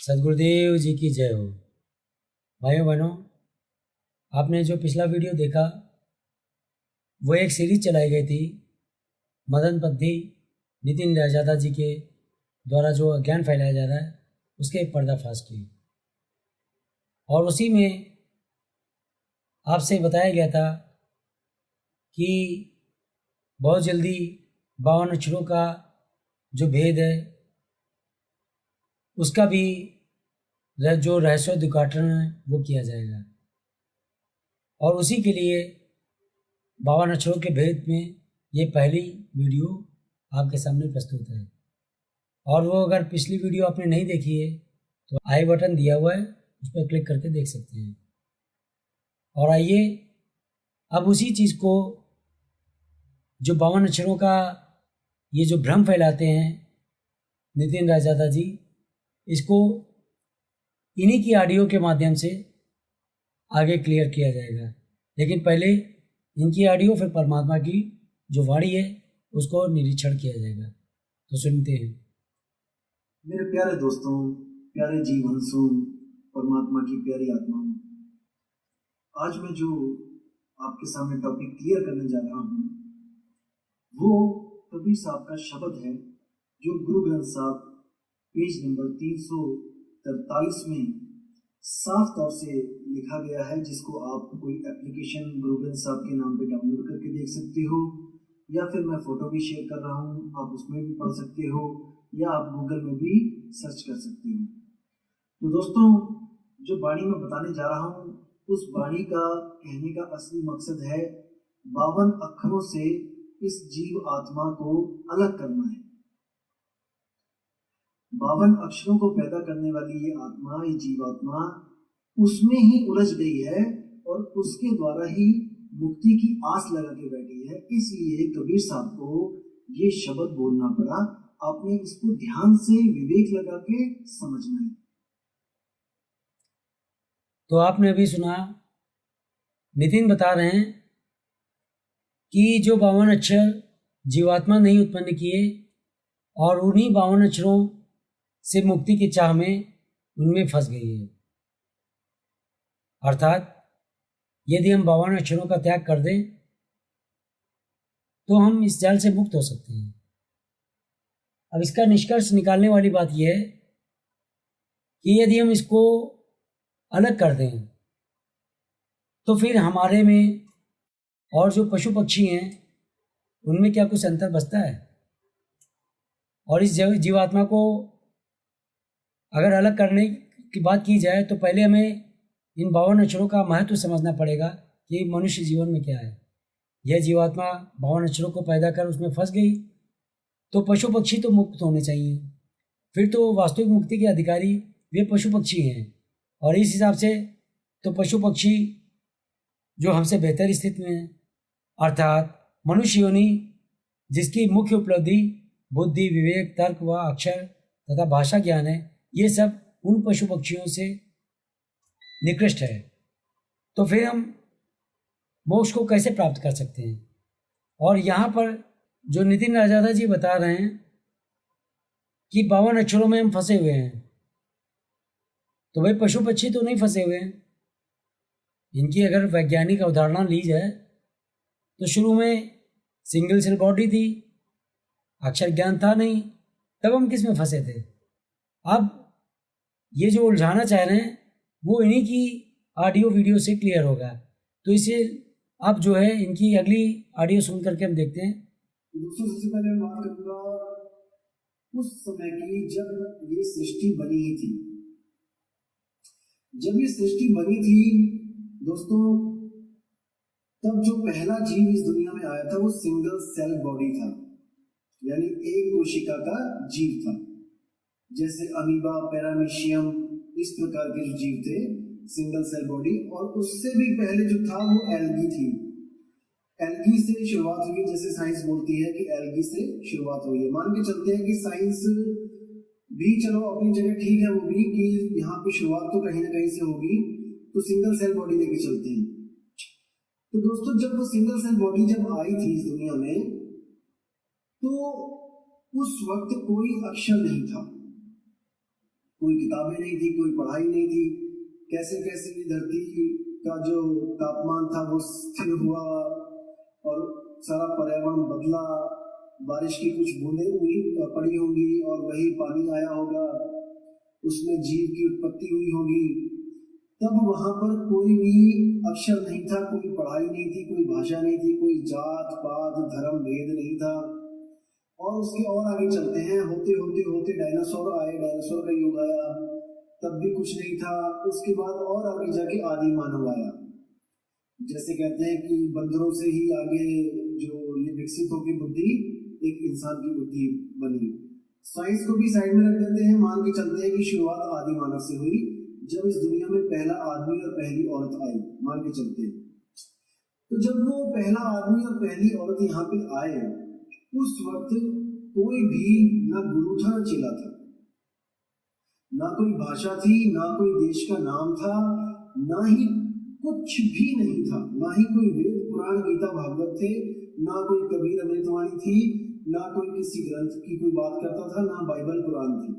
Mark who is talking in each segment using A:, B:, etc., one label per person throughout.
A: सदगुरुदेव जी की जय हो। भाइयों बहनों, आपने जो पिछला वीडियो देखा वो एक सीरीज चलाई गई थी मदन पद्धि नितिन राजादा जी के द्वारा जो अज्ञान फैलाया जा रहा है उसके एक पर्दाफाश की, और उसी में आपसे बताया गया था कि बहुत जल्दी 52 अक्षरों का जो भेद है उसका भी जो रहस्योद्घाटन है वो किया जाएगा, और उसी के लिए 52 अक्षरों के भेद में ये पहली वीडियो आपके सामने प्रस्तुत है। और वो अगर पिछली वीडियो आपने नहीं देखी है तो आई बटन दिया हुआ है, उस पर क्लिक करके देख सकते हैं। और आइए अब उसी चीज़ को जो 52 अक्षरों का ये जो भ्रम फैलाते हैं नितिन राजादा जी, इसको इन्हीं की ऑडियो के माध्यम से आगे क्लियर किया जाएगा। लेकिन पहले इनकी ऑडियो फिर परमात्मा की जो वाणी है उसको निरीक्षण किया जाएगा। तो सुनते हैं।
B: मेरे प्यारे दोस्तों, प्यारे जीवहंसों, परमात्मा की प्यारी आत्माओं, आज मैं जो आपके सामने टॉपिक क्लियर करने जा रहा हूँ वो कबीर साहब का शब्द है जो गुरु ग्रंथ साहब पेज नंबर 343 में साफ तौर से लिखा गया है, जिसको आप कोई एप्लीकेशन गुरु ग्रंथ साहब के नाम पे डाउनलोड करके देख सकते हो, या फिर मैं फोटो भी शेयर कर रहा हूँ, आप उसमें भी पढ़ सकते हो, या आप गूगल में भी सर्च कर सकते हो। तो दोस्तों, जो वाणी मैं बताने जा रहा हूँ उस वाणी का कहने का असली मकसद है 52 अक्षरों से इस जीव आत्मा को अलग करना है। 52 अक्षरों को पैदा करने वाली ये आत्मा, ये जीवात्मा उसमें ही उलझ गई है और उसके द्वारा ही मुक्ति की आस लगा के बैठी है। इसलिए कबीर साहब को ये शब्द बोलना पड़ा। आपने इसको ध्यान से विवेक लगा के समझना है।
A: तो आपने अभी सुना, नितिन बता रहे हैं कि जो 52 अक्षर जीवात्मा नहीं उत्पन्न किए और उन्हीं 52 अक्षरों से मुक्ति की चाह में उनमें फंस गई है। अर्थात यदि हम 52 अक्षरों का त्याग कर दें तो हम इस जाल से मुक्त हो सकते हैं। अब इसका निष्कर्ष निकालने वाली बात यह है कि यदि हम इसको अलग कर दें तो फिर हमारे में और जो पशु पक्षी हैं उनमें क्या कुछ अंतर बचता है? और इस जीवात्मा को अगर अलग करने की बात की जाए तो पहले हमें इन 52 अक्षरों का महत्व समझना पड़ेगा कि मनुष्य जीवन में क्या है। यह जीवात्मा 52 अक्षरों को पैदा कर उसमें फंस गई तो पशु पक्षी तो मुक्त होने चाहिए, फिर तो वास्तविक मुक्ति के अधिकारी वे पशु पक्षी हैं। और इस हिसाब से तो पशु पक्षी जो हमसे बेहतर स्थिति में हैं, अर्थात मनुष्य योनि जिसकी मुख्य उपलब्धि बुद्धि, विवेक, तर्क व अक्षर तथा भाषा ज्ञान है, ये सब उन पशु पक्षियों से निकृष्ट है। तो फिर हम मोक्ष को कैसे प्राप्त कर सकते हैं? और यहाँ पर जो नितिन राजादा जी बता रहे हैं कि 52 अक्षरों में हम फंसे हुए हैं, तो भाई पशु पक्षी तो नहीं फंसे हुए हैं। इनकी अगर वैज्ञानिक अवधारणा ली जाए तो शुरू में सिंगल सेल बॉडी थी, अक्षर ज्ञान था नहीं, तब हम किस में फंसे थे? अब ये जो उलझाना चाह रहे हैं वो इन्हीं की ऑडियो वीडियो से क्लियर होगा। तो इसे अब जो है इनकी अगली ऑडियो सुन करके हम देखते हैं।
B: दोस्तों, सबसे पहले मैं बात करूंगा उस समय की जब ये सृष्टि बनी ही थी। जब ये सृष्टि बनी थी दोस्तों, तब जो पहला जीव इस दुनिया में आया था वो सिंगल सेल बॉडी था, यानी एक कोशिका का जीव था। जैसे अमीबा, पैरामीशियम, इस प्रकार के जो जीव थे सिंगल सेल बॉडी। और उससे भी पहले जो था वो एल्गी थी। एल्गी से शुरुआत हुई, जैसे साइंस बोलती है कि एल्गी से शुरुआत हुई है। मान के चलते हैं कि साइंस भी चलो अपनी जगह ठीक है, वो भी कि यहाँ पे शुरुआत तो कहीं ना कहीं से होगी, तो सिंगल सेल बॉडी लेके चलते हैं। तो दोस्तों, जब वो सिंगल सेल बॉडी जब आई थी इस दुनिया में तो उस वक्त कोई अक्षर नहीं था। कोई किताबें नहीं थी, कोई पढ़ाई नहीं थी। कैसे कैसे धरती का जो तापमान था वो स्थिर हुआ और सारा पर्यावरण बदला। बारिश की कुछ बूंदें हुई पड़ी होंगी और वही पानी आया होगा, उसमें जीव की उत्पत्ति हुई होगी। तब वहां पर कोई भी अक्षर नहीं था, कोई पढ़ाई नहीं थी, कोई भाषा नहीं थी, कोई जात पात धर्म भेद नहीं था। और उसके और आगे चलते हैं, होते होते होते डायनासोर आए, डायनासोर का युग आया, तब भी कुछ नहीं था। उसके बाद और आगे जाके आदि मानव आया। जैसे कहते हैं कि बंदरों से ही आगे जो ये विकसित होगी बुद्धि, एक इंसान की बुद्धि बनी। साइंस को भी साइड में रख देते हैं, मान के चलते हैं कि शुरुआत आदि मानव से हुई, जब इस दुनिया में पहला आदमी और पहली औरत आई, मान के चलते हैं। तो जब वो पहला आदमी और पहली औरत यहाँ पे आए, उस वक्त कोई भी ना गुरु था ना चेला था, ना कोई भाषा थी, ना कोई देश का नाम था, ना ही कुछ भी नहीं था, ना ही कोई वेद पुराण गीता भागवत थे, ना कोई कबीर अमृतवाणी थी, ना कोई किसी ग्रंथ की कोई बात करता था, ना बाइबल कुरान थी।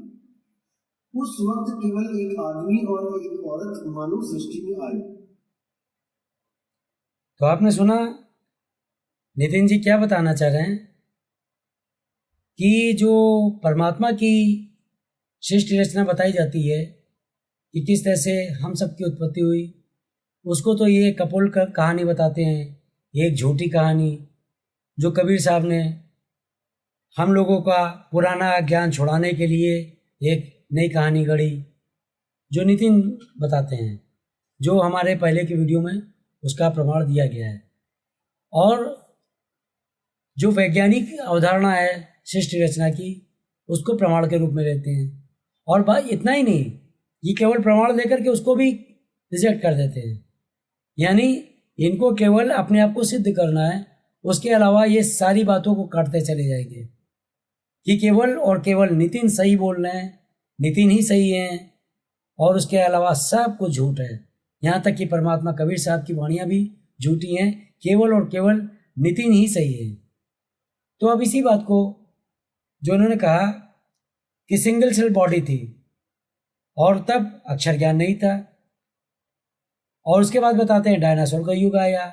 B: उस वक्त केवल एक आदमी और एक औरत मानव सृष्टि में आई।
A: तो आपने सुना नितिन जी क्या बताना चाह रहे हैं कि जो परमात्मा की सृष्टि रचना बताई जाती है कि किस तरह से हम सब की उत्पत्ति हुई, उसको तो ये कपोल कहानी बताते हैं, एक झूठी कहानी जो कबीर साहब ने हम लोगों का पुराना ज्ञान छुड़ाने के लिए एक नई कहानी गढ़ी, जो नितिन बताते हैं, जो हमारे पहले की वीडियो में उसका प्रमाण दिया गया है। और जो वैज्ञानिक अवधारणा है सृष्टि रचना की, उसको प्रमाण के रूप में लेते हैं। और भाई इतना ही नहीं, ये केवल प्रमाण देकर के उसको भी रिजेक्ट कर देते हैं, यानी इनको केवल अपने आप को सिद्ध करना है, उसके अलावा ये सारी बातों को काटते चले जाएंगे कि केवल और केवल नितिन सही बोल रहे हैं, नितिन ही सही हैं, और उसके अलावा सब कुछ झूठ है। यहाँ तक कि परमात्मा कबीर साहब की वाणियाँ भी झूठी हैं, केवल और केवल नितिन ही सही है। तो अब इसी बात को जो उन्होंने कहा कि सिंगल सेल बॉडी थी और तब अक्षर ज्ञान नहीं था, और उसके बाद बताते हैं डायनासोर का युग आया,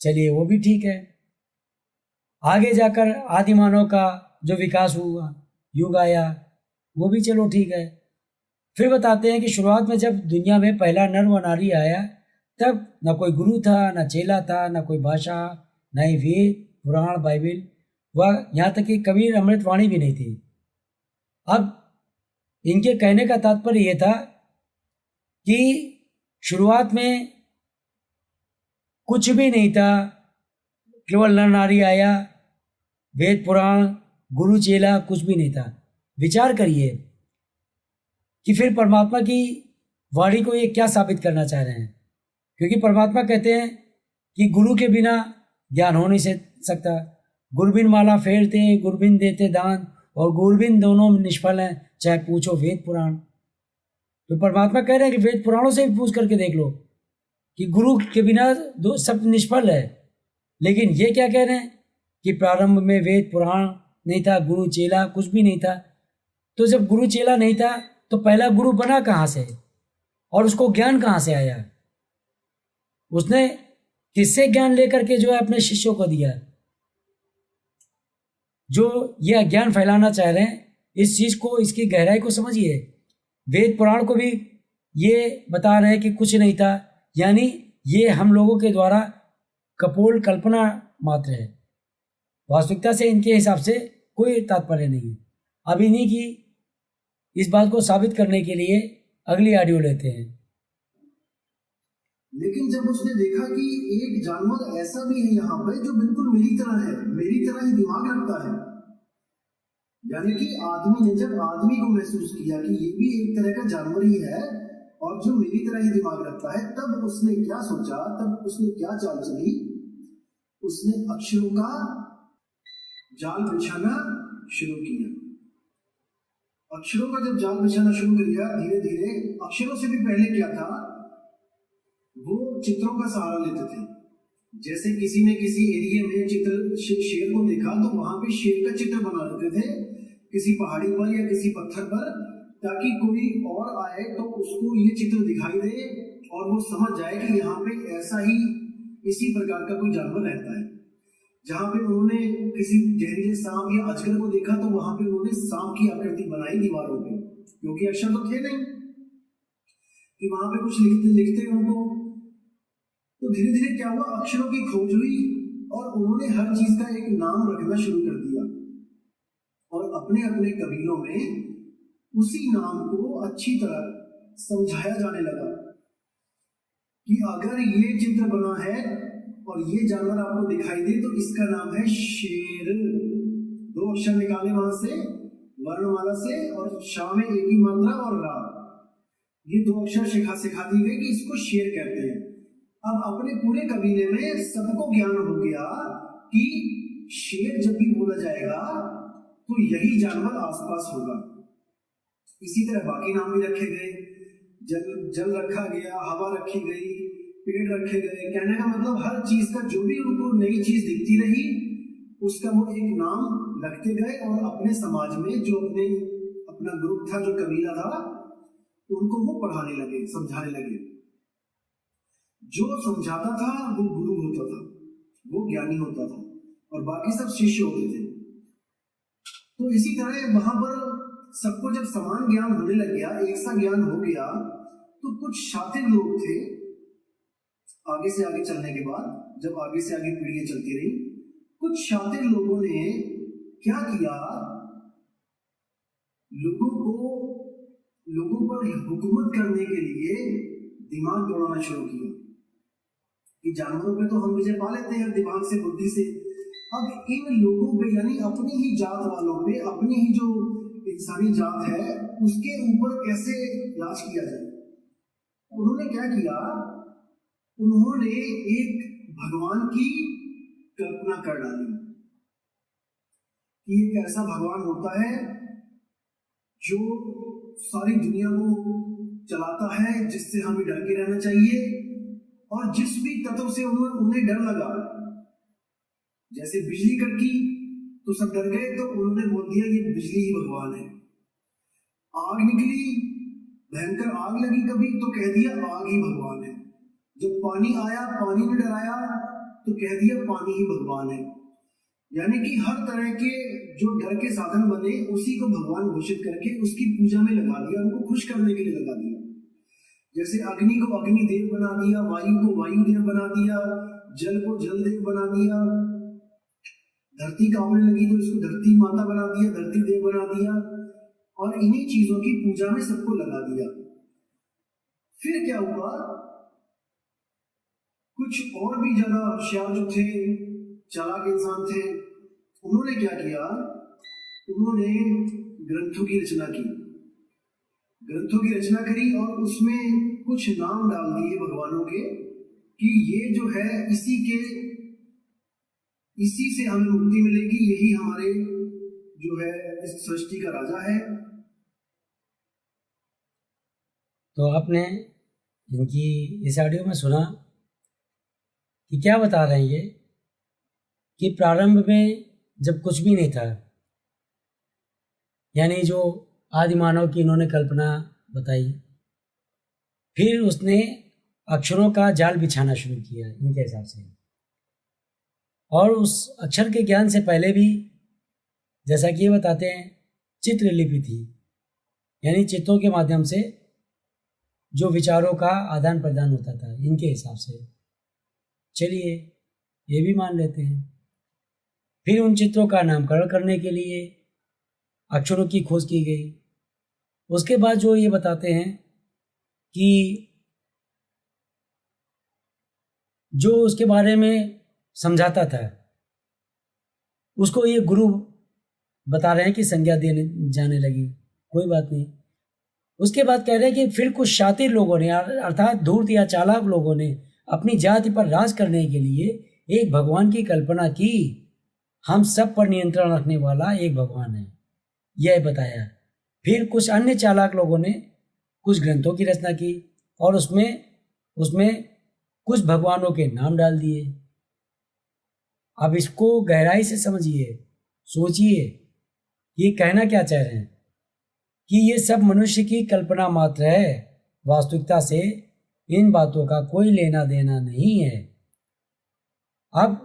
A: चलिए वो भी ठीक है। आगे जाकर आदि मानव का जो विकास हुआ युग आया, वो भी चलो ठीक है। फिर बताते हैं कि शुरुआत में जब दुनिया में पहला नर व नारी आया, तब न कोई गुरु था, न चेला था, न कोई भाषा, न ही वेद पुराण बाइबल, वह यहाँ तक कि कबीर अमृतवाणी भी नहीं थी। अब इनके कहने का तात्पर्य यह था कि शुरुआत में कुछ भी नहीं था, केवल नर नारी आया, वेद पुराण गुरु चेला कुछ भी नहीं था। विचार करिए कि फिर परमात्मा की वाणी को ये क्या साबित करना चाह रहे हैं, क्योंकि परमात्मा कहते हैं कि गुरु के बिना ज्ञान हो नहीं सकता। गुरबिन माला फेरते, गुरबिन देते दान, और गुरबिन दोनों निष्फल हैं, चाहे पूछो वेद पुराण। तो परमात्मा कह रहे हैं कि वेद पुराणों से भी पूछ करके देख लो कि गुरु के बिना दो सब निष्फल है। लेकिन ये क्या कह रहे हैं कि प्रारंभ में वेद पुराण नहीं था, गुरु चेला कुछ भी नहीं था। तो जब गुरु चेला नहीं था तो पहला गुरु बना कहाँ से, और उसको ज्ञान कहाँ से आया? उसने किससे ज्ञान लेकर के जो है अपने शिष्यों को दिया? जो ये अज्ञान फैलाना चाह रहे हैं, इस चीज को, इसकी गहराई को समझिए। वेद पुराण को भी ये बता रहे हैं कि कुछ नहीं था, यानी ये हम लोगों के द्वारा कपोल कल्पना मात्र है, वास्तविकता से इनके हिसाब से कोई तात्पर्य नहीं है। अब इन्हीं की इस बात को साबित करने के लिए अगली ऑडियो लेते हैं।
B: लेकिन जब उसने देखा कि एक जानवर ऐसा भी है यहाँ पे जो बिल्कुल मेरी तरह है, मेरी तरह ही दिमाग रखता है, यानी कि आदमी ने जब आदमी को महसूस किया कि ये भी एक तरह का जानवर ही है और जो मेरी तरह ही दिमाग रखता है, तब उसने क्या सोचा, तब उसने क्या चाल चली? उसने अक्षरों का जाल बिछाना शुरू किया। अक्षरों का जब जाल बिछाना शुरू किया, धीरे धीरे अक्षरों से भी पहले क्या था, वो चित्रों का सहारा लेते थे। जैसे किसी ने किसी एरिया में शेर को देखा तो वहां पे शेर का चित्र बना लेते थे, किसी पहाड़ी पर या किसी पत्थर पर ताकि कोई और आए तो उसको ये चित्र दिखाई दे और वो समझ जाए कि यहाँ पे ऐसा ही इसी प्रकार का कोई जानवर रहता है। जहाँ पे उन्होंने किसी जहरीले सांप या अजगर को देखा तो वहां पे उन्होंने सांप की आकृति बनाई दीवारों पे, क्योंकि अक्षर तो थे नहीं कि वहां पे कुछ लिखते लिखते उनको। तो धीरे धीरे क्या हुआ, अक्षरों की खोज हुई और उन्होंने हर चीज का एक नाम रखना शुरू कर दिया और अपने अपने कबीलों में उसी नाम को अच्छी तरह समझाया जाने लगा कि अगर ये चित्र बना है और ये जानवर आपको दिखाई दे तो इसका नाम है शेर। 2 अक्षर निकाले वहां से वर्णमाला से और शा में एक ही मात्रा और रा, ये 2 अक्षर सिखा दी गई कि इसको शेर कहते हैं। अब अपने पूरे कबीले में सबको ज्ञान हो गया कि शेर जब भी बोला जाएगा तो यही जानवर आसपास होगा। इसी तरह बाकी नाम भी रखे गए, जल रखा गया, हवा रखी गई, पेड़ रखे गए। कहने का मतलब हर चीज का जो भी उनको नई चीज दिखती रही उसका वो एक नाम रखते गए और अपने समाज में जो अपना ग्रुप था, जो कबीला था, उनको वो पढ़ाने लगे, समझाने लगे। जो समझाता था वो गुरु होता था, वो ज्ञानी होता था और बाकी सब शिष्य होते थे। तो इसी तरह वहां पर सबको जब समान ज्ञान होने लग गया, एक सा ज्ञान हो गया, तो कुछ शातिर लोग थे आगे से आगे चलने के बाद, जब आगे से आगे पीढ़ियां चलती रही, कुछ शातिर लोगों ने क्या किया, लोगों पर हुकूमत करने के लिए दिमाग दौड़ाना शुरू किया कि जानवरों पे तो हम विजय पा लेते हैं दिमाग से, बुद्धि से। अब इन लोगों पे, यानी अपनी ही जात वालों पे, अपनी ही जो इंसानी जात है उसके ऊपर कैसे राज किया जाए। उन्होंने क्या किया, उन्होंने एक भगवान की कल्पना कर डाली कि एक ऐसा भगवान होता है जो सारी दुनिया को चलाता है, जिससे हमें डर के रहना चाहिए। और जिस भी तत्व से उन्हें डर लगा, जैसे बिजली कड़की तो सब डर गए, तो उन्होंने बोल दिया ये बिजली ही भगवान है। आग निकली, भयंकर आग लगी कभी, तो कह दिया आग ही भगवान है। जब पानी आया, पानी ने डराया, तो कह दिया पानी ही भगवान है। यानी कि हर तरह के जो डर के साधन बने उसी को भगवान घोषित करके उसकी पूजा में लगा दिया, उनको खुश करने के लिए लगा दिया। जैसे अग्नि को अग्निदेव बना दिया, वायु को वायुदेव बना दिया, जल को जलदेव बना दिया, धरती कांपने लगी तो इसको धरती माता बना दिया, धरती देव बना दिया, और इन्हीं चीजों की पूजा में सबको लगा दिया। फिर क्या हुआ, कुछ और भी ज्यादा होशियार जो थे, चालाक इंसान थे, उन्होंने क्या किया, उन्होंने ग्रंथों की रचना की, ग्रंथों की रचना करी और उसमें कुछ नाम डाल दिए भगवानों के कि ये जो है इसी से हमें मुक्ति मिलेगी, यही हमारे जो है इस सृष्टि का राजा है।
A: तो आपने इनकी इस ऑडियो में सुना कि क्या बता रहे हैं ये, कि प्रारंभ में जब कुछ भी नहीं था, यानी जो आदि मानव की इन्होंने कल्पना बताई, फिर उसने अक्षरों का जाल बिछाना शुरू किया इनके हिसाब से। और उस अक्षर के ज्ञान से पहले भी, जैसा कि ये बताते हैं, चित्रलिपि थी, यानी चित्रों के माध्यम से जो विचारों का आदान प्रदान होता था इनके हिसाब से। चलिए ये भी मान लेते हैं। फिर उन चित्रों का नामकरण करने के लिए अक्षरों की खोज की गई। उसके बाद जो ये बताते हैं कि जो उसके बारे में समझाता था उसको ये गुरु बता रहे हैं कि संज्ञा देने जाने लगी, कोई बात नहीं। उसके बाद कह रहे हैं कि फिर कुछ शातिर लोगों ने, अर्थात धूर्त या चालाक लोगों ने अपनी जाति पर राज करने के लिए एक भगवान की कल्पना की। हम सब पर नियंत्रण रखने वाला एक भगवान है, यह बताया। फिर कुछ अन्य चालाक लोगों ने कुछ ग्रंथों की रचना की और उसमें कुछ भगवानों के नाम डाल दिए। अब इसको गहराई से समझिए, सोचिए, ये कहना क्या चाह रहे हैं कि ये सब मनुष्य की कल्पना मात्र है, वास्तविकता से इन बातों का कोई लेना देना नहीं है। अब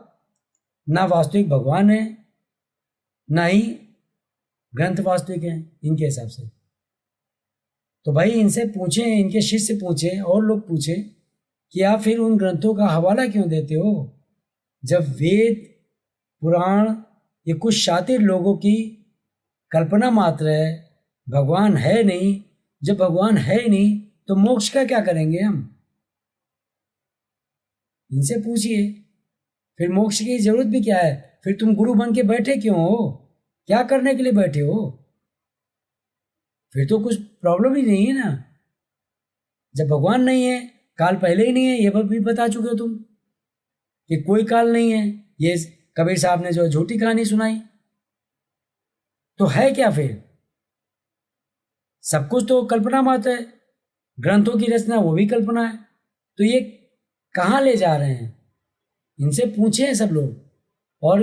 A: ना वास्तविक भगवान है, ना ही ग्रंथ वास्तविक है इनके हिसाब से। तो भाई इनसे पूछें, इनके शिष्य पूछें और लोग पूछें कि आप फिर उन ग्रंथों का हवाला क्यों देते हो, जब वेद पुराण ये कुछ शातिर लोगों की कल्पना मात्र है, भगवान है नहीं। जब भगवान है ही नहीं तो मोक्ष का क्या करेंगे हम? इनसे पूछिए, फिर मोक्ष की जरूरत भी क्या है? फिर तुम गुरु बन के बैठे क्यों हो? क्या करने के लिए बैठे हो? फिर तो कुछ प्रॉब्लम ही नहीं है ना। जब भगवान नहीं है, काल पहले ही नहीं है, ये भी बता चुके हो तुम कि कोई काल नहीं है। ये कबीर साहब ने जो झूठी कहानी सुनाई, तो है क्या फिर? सब कुछ तो कल्पना मात्र है, ग्रंथों की रचना वो भी कल्पना है। तो ये कहाँ ले जा रहे हैं? इनसे पूछे सब लोग। और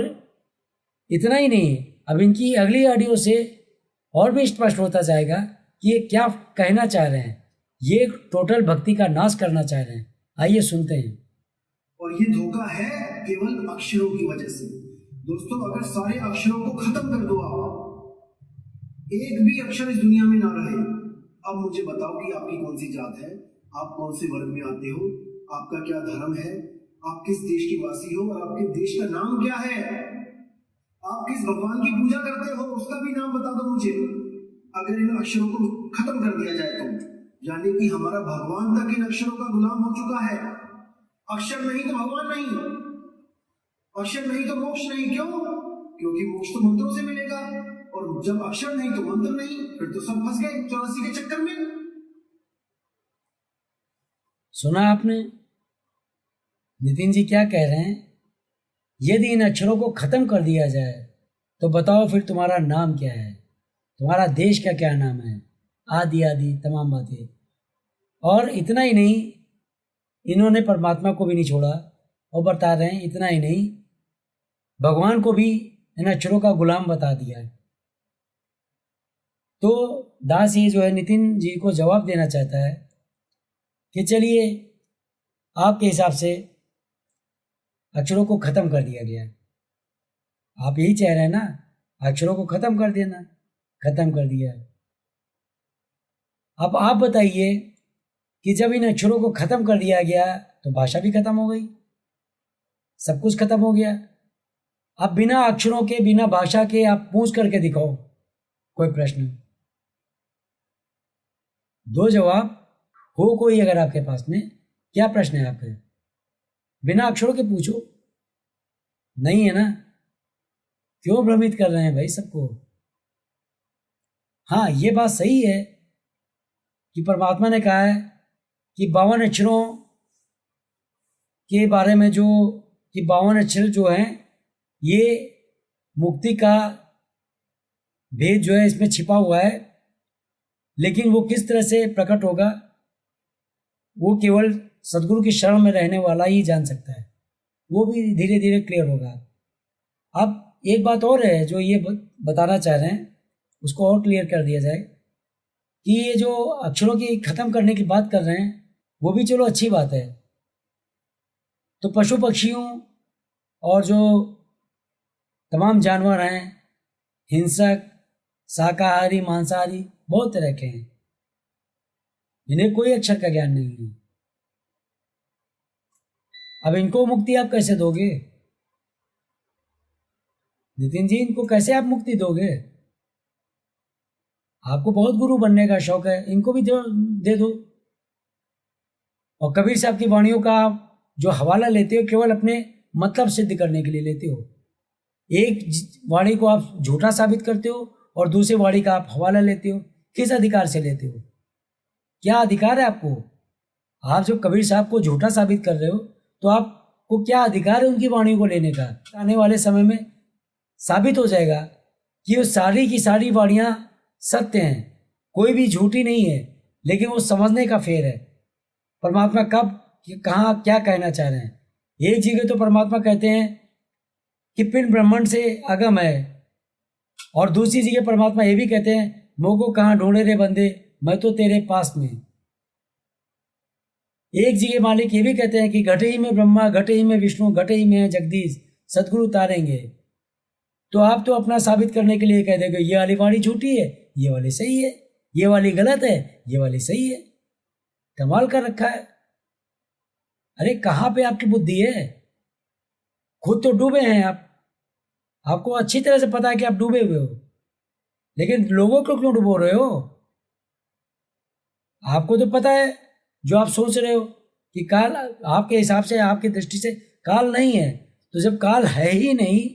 A: इतना ही नहीं, अब इनकी अगली ऑडियो से और भी स्पष्ट होता जाएगा कि ये क्या कहना चाह रहे हैं। ये टोटल भक्ति का नाश करना चाह रहे हैं। आइए सुनते हैं।
B: और ये धोखा है केवल अक्षरों की वजह से। दोस्तों, अगर सारे अक्षरों को खत्म कर दो, आप एक भी अक्षर इस दुनिया में ना रहे। अब मुझे बताओ कि आपकी कौन सी जात है, आप कौन से वर्ग में आते हो, आपका क्या धर्म है, आप किस देश के वासी हो और आपके देश का नाम क्या है, आप किस भगवान की पूजा करते हो उसका भी नाम बता दो मुझे। अगर इन अक्षरों को खत्म कर दिया जाए तो यानी कि हमारा भगवान तक इन अक्षरों का गुलाम हो चुका है। अक्षर नहीं तो भगवान नहीं, अक्षर नहीं तो मोक्ष नहीं। क्यों? क्योंकि मोक्ष तो मंत्रों से मिलेगा, और जब अक्षर नहीं तो मंत्र नहीं, फिर तो सब फंस गए 84 के चक्कर में।
A: सुना आपने नितिन जी क्या कह रहे हैं? यदि इन अक्षरों को खत्म कर दिया जाए तो बताओ फिर तुम्हारा नाम क्या है, तुम्हारा देश का क्या नाम है, आदि आदि तमाम बातें। और इतना ही नहीं, इन्होंने परमात्मा को भी नहीं छोड़ा और बता रहे हैं, इतना ही नहीं, भगवान को भी इन अक्षरों का गुलाम बता दिया है। तो दास ये जो है नितिन जी को जवाब देना चाहता है कि चलिए आपके हिसाब से अक्षरों को खत्म कर दिया गया। आप यही चाह रहे हैं ना, अक्षरों को खत्म कर देना, खत्म कर दिया। अब आप बताइए कि जब इन अक्षरों को खत्म कर दिया गया तो भाषा भी खत्म हो गई, सब कुछ खत्म हो गया। अब बिना अक्षरों के, बिना भाषा के आप पूछ करके दिखाओ कोई प्रश्न, दो जवाब हो कोई अगर आपके पास में। क्या प्रश्न है आपके? बिना अक्षरों के पूछो, नहीं है ना? क्यों भ्रमित कर रहे हैं भाई सबको? हाँ, ये बात सही है कि परमात्मा ने कहा है कि 52 अक्षरों के बारे में, जो कि 52 अक्षर जो हैं ये मुक्ति का भेद जो है इसमें छिपा हुआ है, लेकिन वो किस तरह से प्रकट होगा वो केवल सदगुरु की शरण में रहने वाला ही जान सकता है। वो भी धीरे धीरे क्लियर होगा। अब एक बात और है जो ये बताना चाह रहे हैं, उसको और क्लियर कर दिया जाए कि ये जो अक्षरों की खत्म करने की बात कर रहे हैं वो भी चलो अच्छी बात है। तो पशु पक्षियों और जो तमाम जानवर हैं, हिंसक, शाकाहारी, मांसाहारी, बहुत तरह के हैं, इन्हें कोई अक्षर का ज्ञान नहीं है। अब इनको मुक्ति आप कैसे दोगे नितिन जी? इनको कैसे आप मुक्ति दोगे? आपको बहुत गुरु बनने का शौक है, इनको भी दे दो। और कबीर साहब की वाणियों का आप जो हवाला लेते हो केवल अपने मतलब सिद्ध करने के लिए लेते हो। एक वाणी को आप झूठा साबित करते हो और दूसरे वाणी का आप हवाला लेते हो। किस अधिकार से लेते हो? क्या अधिकार है आपको? आप जो कबीर साहब को झूठा साबित कर रहे हो तो आपको क्या अधिकार है उनकी वाणी को लेने का? आने वाले समय में साबित हो जाएगा कि वो सारी की सारी वाणियाँ सत्य हैं, कोई भी झूठी नहीं है, लेकिन वो समझने का फेर है परमात्मा कब कहाँ क्या कहना चाह रहे हैं। एक जगह तो परमात्मा कहते हैं कि पिंड ब्रह्मांड से अगम है, और दूसरी जगह परमात्मा ये भी कहते हैं मोह को कहाँ ढूंढे रे बंदे, मैं तो तेरे पास में। एक जगह मालिक ये भी कहते हैं कि घटे ही में ब्रह्मा, घटे ही में विष्णु, घटे ही में है जगदीश, सदगुरु तारेंगे। तो आप तो अपना साबित करने के लिए कह देंगे ये वाली वाणी झूठी है, ये वाली सही है, ये वाली गलत है, ये वाली सही है। कमाल कर रखा है। अरे कहाँ पे आपकी बुद्धि है? खुद तो डूबे हैं आप, आपको अच्छी तरह से पता है कि आप डूबे हुए हो, लेकिन लोगों को क्यों डुबो रहे हो? आपको तो पता है जो आप सोच रहे हो कि काल आपके हिसाब से, आपकी दृष्टि से काल नहीं है, तो जब काल है ही नहीं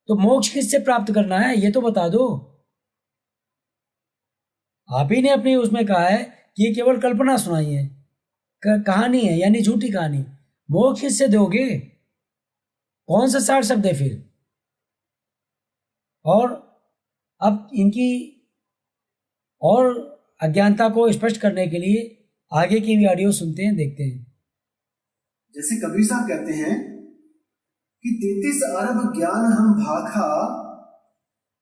A: तो मोक्ष किससे प्राप्त करना है ये तो बता दो। आप ही ने अपनी उसमें कहा है कि ये केवल कल्पना सुनाई है, कहानी है, यानी झूठी कहानी। मोक्ष किससे दोगे? कौन सा सार शब्द है फिर? और अब इनकी और अज्ञानता को स्पष्ट करने के लिए आगे की भी ऑडियो सुनते हैं, देखते हैं।
B: जैसे कबीर साहब कहते हैं कि 33 अरब ज्ञान हम भाखा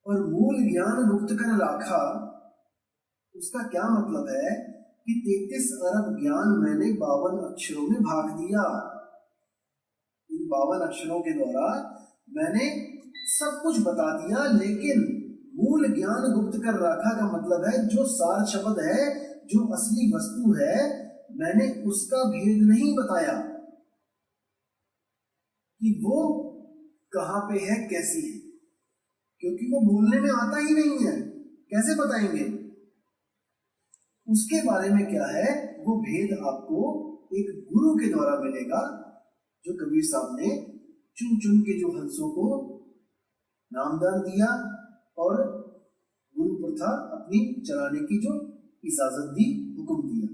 B: और मूल ज्ञान गुप्त कर राखा। उसका क्या मतलब है कि 33 अरब ज्ञान मैंने 52 अक्षरों में भाग दिया। इन 52 अक्षरों के द्वारा मैंने सब कुछ बता दिया, लेकिन मूल ज्ञान गुप्त कर राखा का मतलब है जो सार शब्द है, जो असली वस्तु है, मैंने उसका भेद नहीं बताया कि वो कहां पे है, कैसी है, क्योंकि वो बोलने में आता ही नहीं है, कैसे बताएंगे? उसके बारे में क्या है वो भेद आपको एक गुरु के द्वारा मिलेगा, जो कबीर साहब ने चुन चुन के जो हंसों को नामदान दिया और गुरु प्रथा अपनी चलाने की जो इजाजत दी, हुक्म दिया।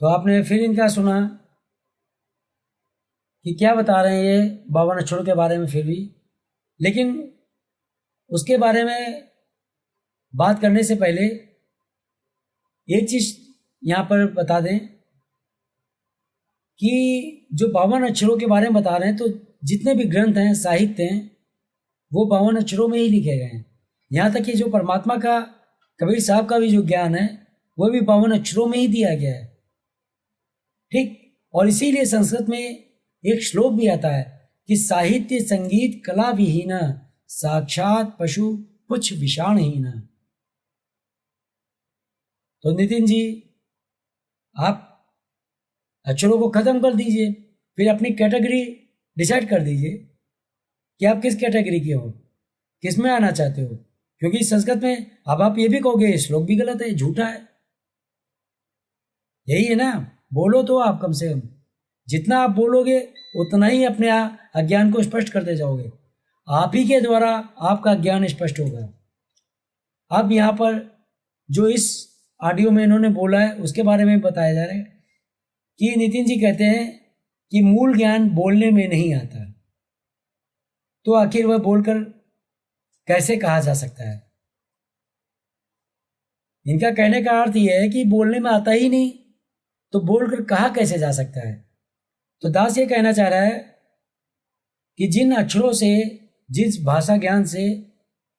A: तो आपने फिर इनका सुना कि क्या बता रहे हैं ये 52 अक्षरों के बारे में फिर भी, लेकिन उसके बारे में बात करने से पहले एक चीज यहाँ पर बता दें कि जो 52 अक्षरों के बारे में बता रहे हैं, तो जितने भी ग्रंथ हैं, साहित्य हैं, वो 52 अक्षरों में ही लिखे गए हैं। यहाँ तक कि जो परमात्मा का, कबीर साहब का भी जो ज्ञान है वो भी 52 अक्षरों में ही दिया गया है, ठीक। और इसीलिए संस्कृत में एक श्लोक भी आता है कि साहित्य संगीत कला विहीन, साक्षात पशु पुच्छ विषाणहीन। तो नितिन जी, आप अक्षरों को खत्म कर दीजिए, फिर अपनी कैटेगरी डिसाइड कर दीजिए कि आप किस कैटेगरी के हो, किस में आना चाहते हो। क्योंकि संस्कृत में अब आप ये भी कहोगे श्लोक भी गलत है, झूठा है, यही है ना। बोलो तो आप, कम से कम जितना आप बोलोगे उतना ही अपने अज्ञान को स्पष्ट करते जाओगे। आप ही के द्वारा आपका ज्ञान स्पष्ट होगा। अब यहाँ पर जो इस ऑडियो में इन्होंने बोला है उसके बारे में बताया जा रहा है कि नितिन जी कहते हैं कि मूल ज्ञान बोलने में नहीं आता, तो आखिर वह बोलकर कैसे कहा जा सकता है। इनका कहने का अर्थ यह है कि बोलने में आता ही नहीं, तो बोलकर कहा कैसे जा सकता है। तो दास ये कहना चाह रहा है कि जिन अक्षरों से, जिस भाषा ज्ञान से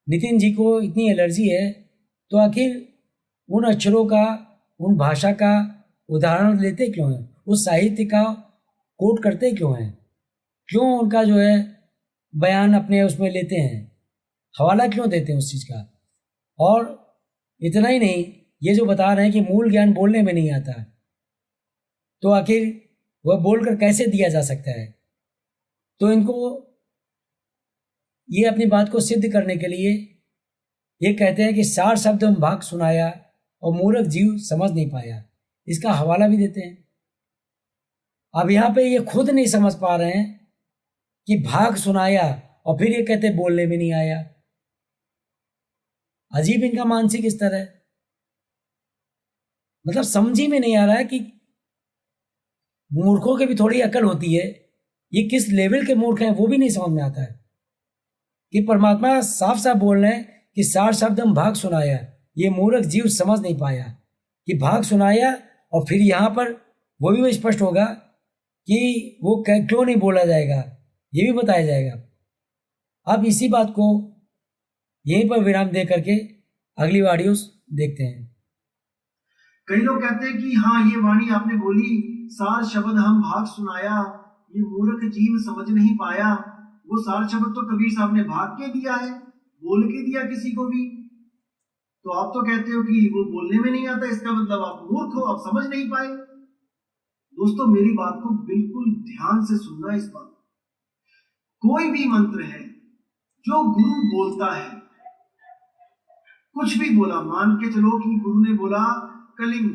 A: नितिन जी को इतनी एलर्जी है, तो आखिर उन अक्षरों का, उन भाषा का उदाहरण लेते क्यों हैं, उस साहित्य का कोट करते क्यों हैं, क्यों उनका जो है बयान अपने उसमें लेते हैं, हवाला क्यों देते हैं उस चीज़ का। और इतना ही नहीं, ये जो बता रहे हैं कि मूल ज्ञान बोलने में नहीं आता, तो आखिर वह बोलकर कैसे दिया जा सकता है। तो इनको ये अपनी बात को सिद्ध करने के लिए ये कहते हैं कि सार शब्द हम भाग सुनाया और मूर्ख जीव समझ नहीं पाया, इसका हवाला भी देते हैं। अब यहाँ पे ये खुद नहीं समझ पा रहे हैं कि भाग सुनाया, और फिर ये कहते बोलने में नहीं आया। अजीब इनका मानसिक स्तर है, मतलब समझ ही में नहीं आ रहा है कि मूर्खों की भी थोड़ी अकल होती है, ये किस लेवल के मूर्ख हैं वो भी नहीं समझ में आता है। कि परमात्मा साफ साफ बोल रहे हैं कि सार शब्द हम भाग सुनाया, ये मूर्ख जीव समझ नहीं पाया कि भाग सुनाया, और फिर यहाँ पर वो भी स्पष्ट होगा कि वो क्यों नहीं बोला जाएगा, ये भी बताया जाएगा। अब इसी बात को यहीं पर विराम दे करके अगली ऑडियो देखते हैं।
B: कई लोग कहते हैं कि हाँ, ये वाणी आपने बोली, सार शब्द हम भाग सुनाया, ये मूर्ख जीव समझ नहीं पाया। वो सार शब्द तो कबीर साहब ने भाग के दिया है, बोल के दिया किसी को भी। तो आप तो कहते हो कि वो बोलने में नहीं आता, इसका मतलब आप मूर्ख हो, आप समझ नहीं पाए। दोस्तों, मेरी बात को बिल्कुल ध्यान से सुनना। इस बात, कोई भी मंत्र है जो गुरु बोलता है, कुछ भी बोला, मान के चलो कि गुरु ने बोला कलिंग।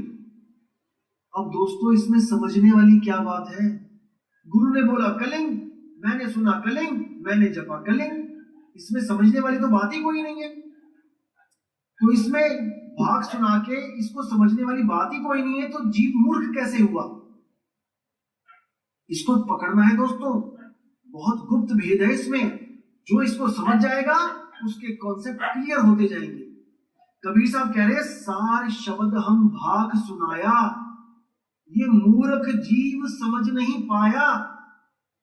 B: अब दोस्तों, इसमें समझने वाली क्या बात है? गुरु ने बोला कलिंग, मैंने सुना कलिंग, मैंने जपा कलिंग, इसमें समझने वाली तो बात ही कोई नहीं है। तो इसमें भाग सुना के इसको समझने वाली बात ही कोई नहीं है, तो जीव मूर्ख कैसे हुआ? इसको पकड़ना है दोस्तों, बहुत गुप्त भेद है इसमें। जो इसको समझ जाएगा उसके कॉन्सेप्ट क्लियर होते जाएंगे। कबीर साहब कह रहे, सार शब्द हम भाग सुनाया, ये मूर्ख जीव समझ नहीं पाया।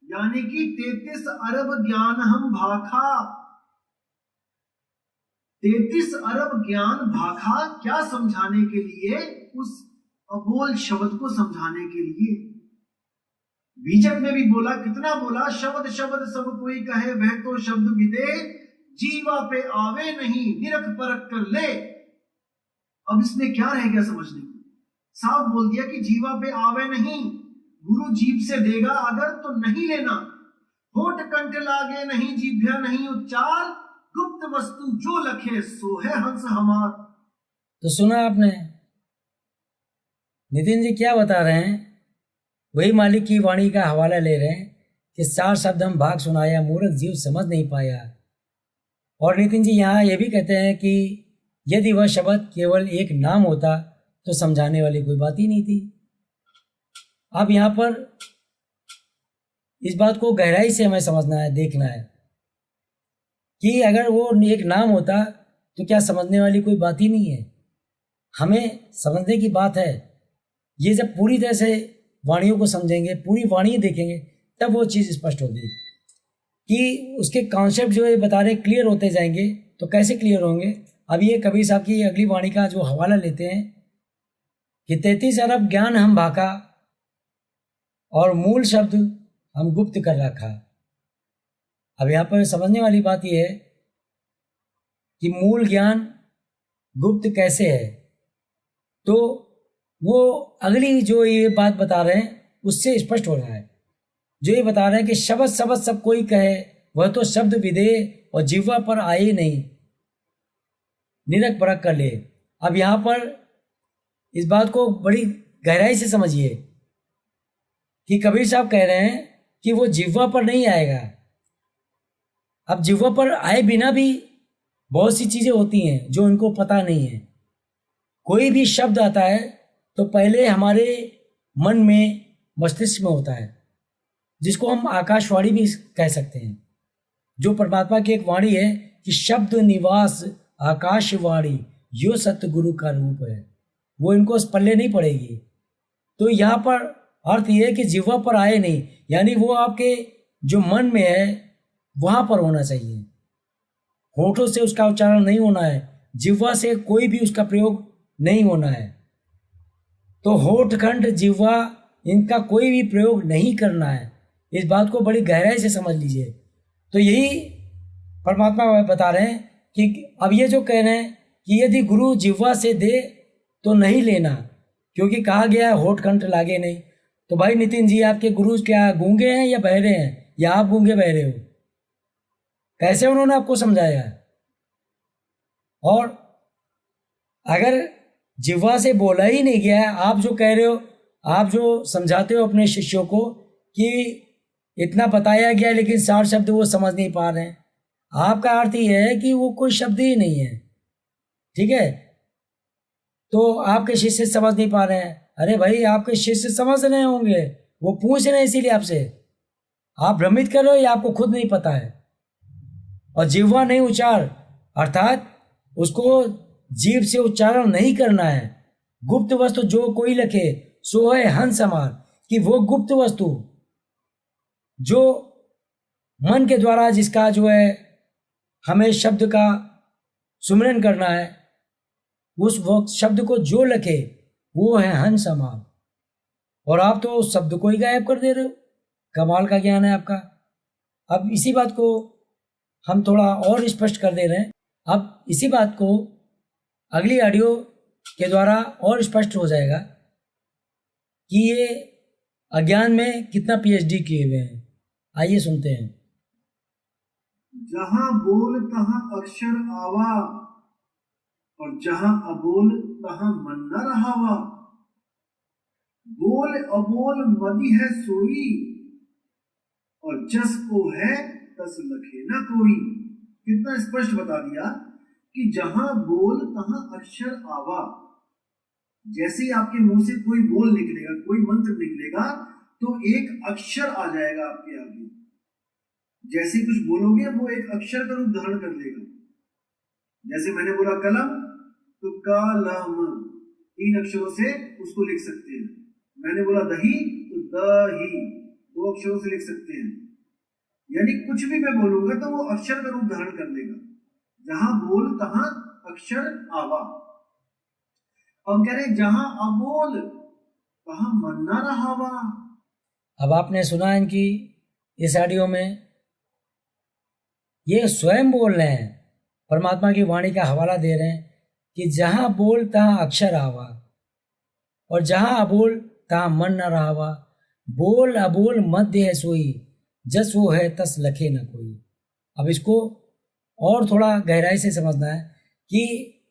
B: यानी कि 33 अरब ज्ञान हम भाखा, 33 अरब ज्ञान भाखा, क्या समझाने के लिए? उस अबोल शब्द को समझाने के लिए। बीजक ने भी बोला, कितना बोला, शब्द शब्द सब कोई कहे, वह तो शब्द विदे, जीवा पे आवे नहीं, निरख परख कर ले। अब इसमें क्या रह गया समझने को? साफ बोल दिया कि जीवा पे आवे नहीं, गुरु जीव से देगा अगर तो नहीं लेना। होठ कंठ लागे नहीं, जीभ्या नहीं उच्चार, गुप्त वस्तु जो लखे सो है हंस हमार।
A: तो सुना आपने नितिन जी क्या बता रहे हैं? वही मालिक की वाणी का हवाला ले रहे हैं कि सार शब्द हम भाग सुनाया, मूर्ख जीव समझ नहीं पाया। और नितिन जी यहाँ ये भी कहते हैं कि यदि वह शब्द केवल एक नाम होता तो समझाने वाली कोई बात ही नहीं थी। अब यहाँ पर इस बात को गहराई से हमें समझना है, देखना है कि अगर वो एक नाम होता तो क्या समझने वाली कोई बात ही नहीं है। हमें समझने की बात है। ये जब पूरी तरह से वाणियों को समझेंगे, पूरी वाणी देखेंगे, तब वो चीज़ स्पष्ट होगी कि उसके कॉन्सेप्ट जो ये बता रहे क्लियर होते जाएंगे। तो कैसे क्लियर होंगे? अब ये कबीर साहब की अगली वाणी का जो हवाला लेते हैं कि 33 अरब ज्ञान हम भाका और मूल शब्द हम गुप्त कर रखा। अब यहाँ पर समझने वाली बात यह है कि मूल ज्ञान गुप्त कैसे है। तो वो अगली जो ये बात बता रहे हैं उससे स्पष्ट हो रहा है। जो ये बता रहे हैं कि शब्द शब्द सब कोई कहे, वह तो शब्द विदे और जिह्वा पर आए नहीं, निरख परख कर ले। अब यहाँ पर इस बात को बड़ी गहराई से समझिए कि कबीर साहब कह रहे हैं कि वो जिह्वा पर नहीं आएगा। अब जिह्वा पर आए बिना भी बहुत सी चीज़ें होती हैं जो इनको पता नहीं है। कोई भी शब्द आता है तो पहले हमारे मन में, मस्तिष्क में होता है, जिसको हम आकाशवाणी भी कह सकते हैं। जो परमात्मा की एक वाणी है कि शब्द निवास आकाशवाणी यो सतगुरु का रूप है, वो इनको पल्ले नहीं पड़ेगी। तो यहाँ पर अर्थ ये है कि जिह्वा पर आए नहीं, यानी वो आपके जो मन में है वहाँ पर होना चाहिए। होठों से उसका उच्चारण नहीं होना है, जिह्वा से कोई भी उसका प्रयोग नहीं होना है। तो होठ कंठ जिह्वा इनका कोई भी प्रयोग नहीं करना है। इस बात को बड़ी गहराई से समझ लीजिए। तो यही परमात्मा बता रहे हैं कि अब ये जो कह रहे हैं कि यदि गुरु जिह्वा से दे तो नहीं लेना, क्योंकि कहा गया है होठ कंठ लागे नहीं। तो भाई नितिन जी, आपके गुरु क्या गूंगे हैं या बहरे हैं, या आप गूंगे बहरे हो? कैसे उन्होंने आपको समझाया? और अगर जिह्वा से बोला ही नहीं गया है, आप जो कह रहे हो, आप जो समझाते हो अपने शिष्यों को कि इतना बताया गया लेकिन 60 शब्द वो समझ नहीं पा रहे हैं, आपका अर्थ ये है कि वो कोई शब्द ही नहीं है। ठीक है, तो आपके शिष्य समझ नहीं पा रहे हैं। अरे भाई, आपके शिष्य समझ रहे होंगे, वो पूछ रहे हैं इसीलिए आपसे। आप भ्रमित कर रहे हो या आपको खुद नहीं पता है? और जिह्वा नहीं उच्चार, अर्थात उसको जीभ से उच्चारण नहीं करना है। गुप्त वस्तु जो कोई लखे सो है हंस हमार, कि वो गुप्त वस्तु जो मन के द्वारा जिसका जो है हमें शब्द का सुमिरन करना है, उस वक्त शब्द को जो लखे वो है हंस हमार, और आप तो उस शब्द को ही गायब कर दे रहे हो। कमाल का ज्ञान है आपका। अब इसी बात को हम थोड़ा और स्पष्ट कर दे रहे हैं। अब इसी बात को अगली ऑडियो के द्वारा और स्पष्ट हो जाएगा कि ये अज्ञान में कितना पीएचडी किए हुए हैं। आइए सुनते हैं।
B: जहां बोल तहां अक्षर आवा, और जहां अबोल तहां मन न रहावा। बोल अबोल मदि है सोई, और जस को है तस लखे न कोई। कितना स्पष्ट बता दिया कि जहां बोल तहां अक्षर आवा। जैसे ही आपके मुंह से कोई बोल निकलेगा, कोई मंत्र निकलेगा, तो एक अक्षर आ जाएगा आपके आगे। जैसे कुछ बोलोगे वो एक अक्षर का रूप धारण कर लेगा। जैसे मैंने बोला कलम, तो कलम 3 अक्षरों से उसको लिख सकते हैं। मैंने बोला दही, तो दही 2 अक्षरों से लिख सकते हैं। यानी कुछ भी मैं बोलूंगा तो वो अक्षर का रूप धारण कर लेगा। जहां बोल तहां अक्षर आवा। अब कह रहे जहां अबोल तहां मन न रहावा।
A: अब आपने सुना इनकी इस ऑडियो में, ये स्वयं बोल रहे हैं, परमात्मा की वाणी का हवाला दे रहे हैं कि जहां बोल तहां अक्षर आवा, और जहां अबोल तहां मन न रहावा। बोल अबोल मध्य है सोई, जस वो है तस लखे न कोई। अब इसको और थोड़ा गहराई से समझना है कि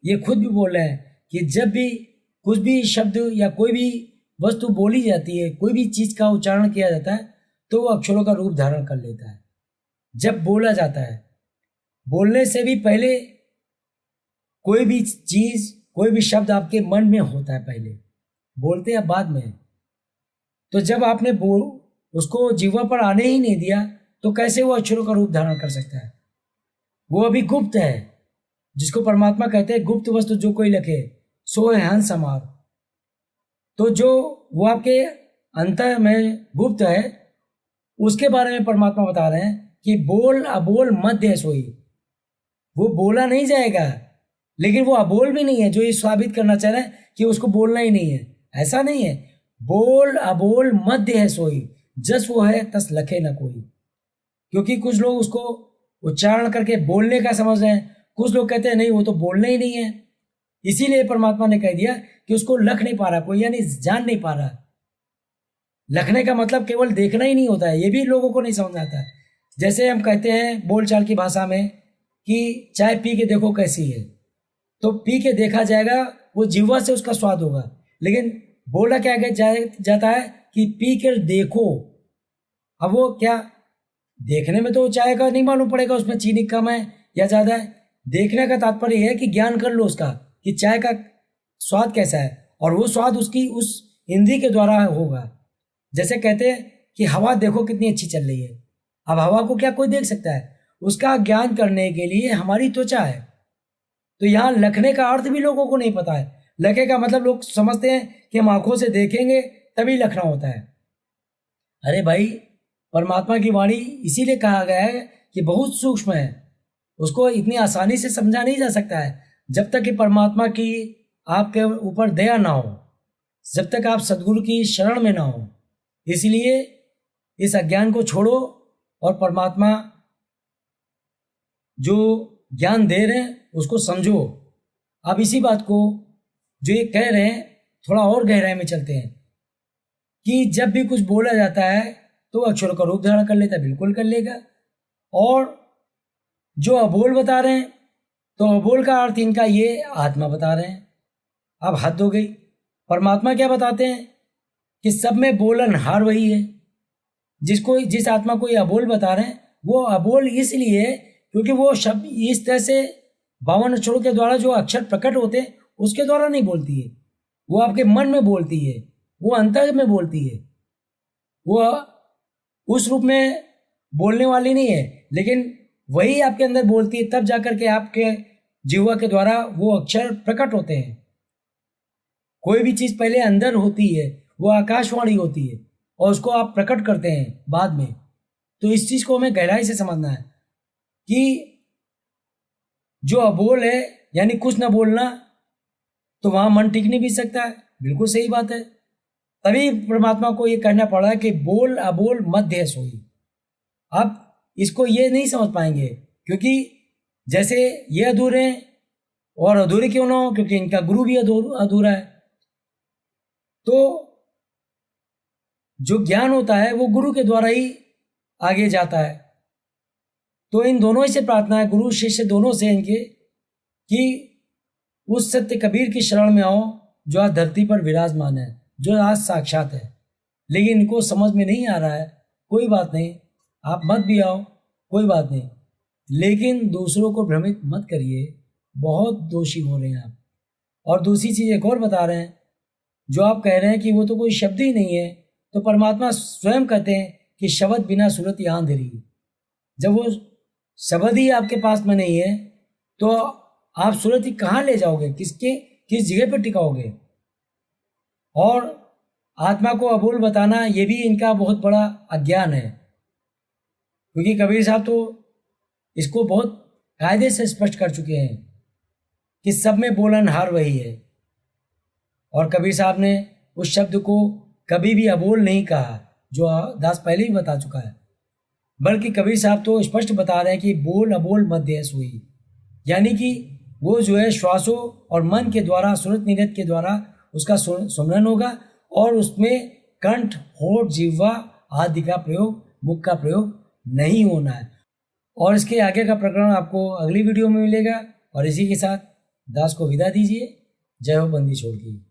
A: ये खुद भी बोल रहे हैं कि जब भी कुछ भी शब्द या कोई भी वस्तु बोली जाती है, कोई भी चीज़ का उच्चारण किया जाता है, तो वो अक्षरों का रूप धारण कर लेता है। जब बोला जाता है, बोलने से भी पहले कोई भी चीज़, कोई भी शब्द आपके मन में होता है, पहले बोलते हैं बाद में। तो जब आपने उसको जीवा पर आने ही नहीं दिया, तो कैसे वो अक्षरों का रूप धारण कर सकता है? वो अभी गुप्त है, जिसको परमात्मा कहते हैं गुप्त वस्तु जो कोई लखे सो है हंस हमार। तो जो वो आपके अंतर में गुप्त है, उसके बारे में परमात्मा बता रहे हैं कि बोल अबोल मध्य सोई। वो बोला नहीं जाएगा, लेकिन वो अबोल भी नहीं है, जो ये साबित करना चाह रहे हैं कि उसको बोलना ही नहीं है। ऐसा नहीं है। बोल अबोल मध्य है सोई, जस वो है तस लखे न कोई। क्योंकि कुछ लोग उसको उच्चारण करके बोलने का समझ रहे हैं, कुछ लोग कहते हैं नहीं वो तो बोलना ही नहीं है। इसीलिए परमात्मा ने कह दिया कि उसको लख नहीं पा रहा कोई, यानी जान नहीं पा रहा। लखने का मतलब केवल देखना ही नहीं होता है, ये भी लोगों को नहीं समझ आता है। जैसे हम कहते हैं बोलचाल की भाषा में कि चाय पी के देखो कैसी है, तो पी के देखा जाएगा, वो जिह्वा से उसका स्वाद होगा, लेकिन बोला क्या जाता है कि पी कर देखो। अब वो क्या, देखने में तो चाय का नहीं मालूम पड़ेगा उसमें चीनी कम है या ज़्यादा है। देखने का तात्पर्य है कि ज्ञान कर लो उसका कि चाय का स्वाद कैसा है, और वो स्वाद उसकी उस इंद्री के द्वारा होगा। जैसे कहते हैं कि हवा देखो कितनी अच्छी चल रही है। अब हवा को क्या कोई देख सकता है? उसका ज्ञान करने के लिए हमारी त्वचा है। तो यहाँ लखने का अर्थ भी लोगों को नहीं पता है। लखे का मतलब लोग समझते हैं कि हम आंखों से देखेंगे तभी लखना होता है। अरे भाई, परमात्मा की वाणी इसीलिए कहा गया है कि बहुत सूक्ष्म है, उसको इतनी आसानी से समझा नहीं जा सकता है जब तक कि परमात्मा की आपके ऊपर दया ना हो, जब तक आप सद्गुरु की शरण में ना हो। इसलिए इस अज्ञान को छोड़ो और परमात्मा जो ज्ञान दे रहे हैं उसको समझो। अब इसी बात को जो ये कह रहे हैं थोड़ा और गहराई में चलते हैं कि जब भी कुछ बोला जाता है तो अक्षरों का रूप धारण कर लेता है, बिल्कुल कर लेगा। और जो अबोल बता रहे हैं, तो अबोल का अर्थ इनका ये आत्मा बता रहे हैं। अब हद हो गई। परमात्मा क्या बताते हैं कि सब में बोलनहार वही है। जिस आत्मा को ये अबोल बता रहे हैं, वो अबोल इसलिए क्योंकि वो शब्द इस तरह से 52 अक्षरों के द्वारा जो अक्षर प्रकट होते हैं उसके द्वारा नहीं बोलती है। वो आपके मन में बोलती है, वो अंतर में बोलती है, वो उस रूप में बोलने वाली नहीं है, लेकिन वही आपके अंदर बोलती है, तब जाकर के आपके जिह्वा के द्वारा वो अक्षर प्रकट होते हैं। कोई भी चीज़ पहले अंदर होती है, वो आकाशवाणी होती है, और उसको आप प्रकट करते हैं बाद में। तो इस चीज़ को हमें गहराई से समझना है कि जो अबोल है यानी कुछ ना बोलना, तो वहाँ मन टिक नहीं भी सकता है। बिल्कुल सही बात है। तभी परमात्मा को ये कहना पड़ा कि बोल अबोल मध्य सोई। आप इसको ये नहीं समझ पाएंगे, क्योंकि जैसे ये अधूरे हैं, और अधूरे क्यों ना हो, क्योंकि इनका गुरु भी अधूरा है। तो जो ज्ञान होता है वो गुरु के द्वारा ही आगे जाता है। तो इन दोनों से प्रार्थना है, गुरु शिष्य दोनों से इनके, कि उस सत्य कबीर की शरण में आओ जो आज धरती पर विराजमान है, जो आज साक्षात है। लेकिन इनको समझ में नहीं आ रहा है। कोई बात नहीं, आप मत भी आओ, कोई बात नहीं, लेकिन दूसरों को भ्रमित मत करिए, बहुत दोषी हो रहे हैं आप। और दूसरी चीज़ एक और बता रहे हैं, जो आप कह रहे हैं कि वो तो कोई शब्द ही नहीं है, तो परमात्मा स्वयं कहते हैं कि शब्द बिना सूरत यहाँ अंधेरी। जब वो शब्द ही आपके पास में नहीं है, तो आप सूरत ही कहाँ ले जाओगे, किस जगह पर टिकाओगे। और आत्मा को अबोल बताना ये भी इनका बहुत बड़ा अज्ञान है, क्योंकि कबीर साहब तो इसको बहुत कायदे से स्पष्ट कर चुके हैं कि सब में बोलनहार वही है। और कबीर साहब ने उस शब्द को कभी भी अबोल नहीं कहा, जो दास पहले ही बता चुका है, बल्कि कबीर साहब तो स्पष्ट बता रहे हैं कि बोल अबोल मध्य सोई, यानी कि वो जो है श्वासों और मन के द्वारा, सुरत निरत के द्वारा उसका सुमरन होगा, और उसमें कंठ, होठ, जिह्वा आदि का प्रयोग, मुख का प्रयोग नहीं होना है। और इसके आगे का प्रकरण आपको अगली वीडियो में मिलेगा। और इसी के साथ दास को विदा दीजिए। जय हो बंदी छोड़ की।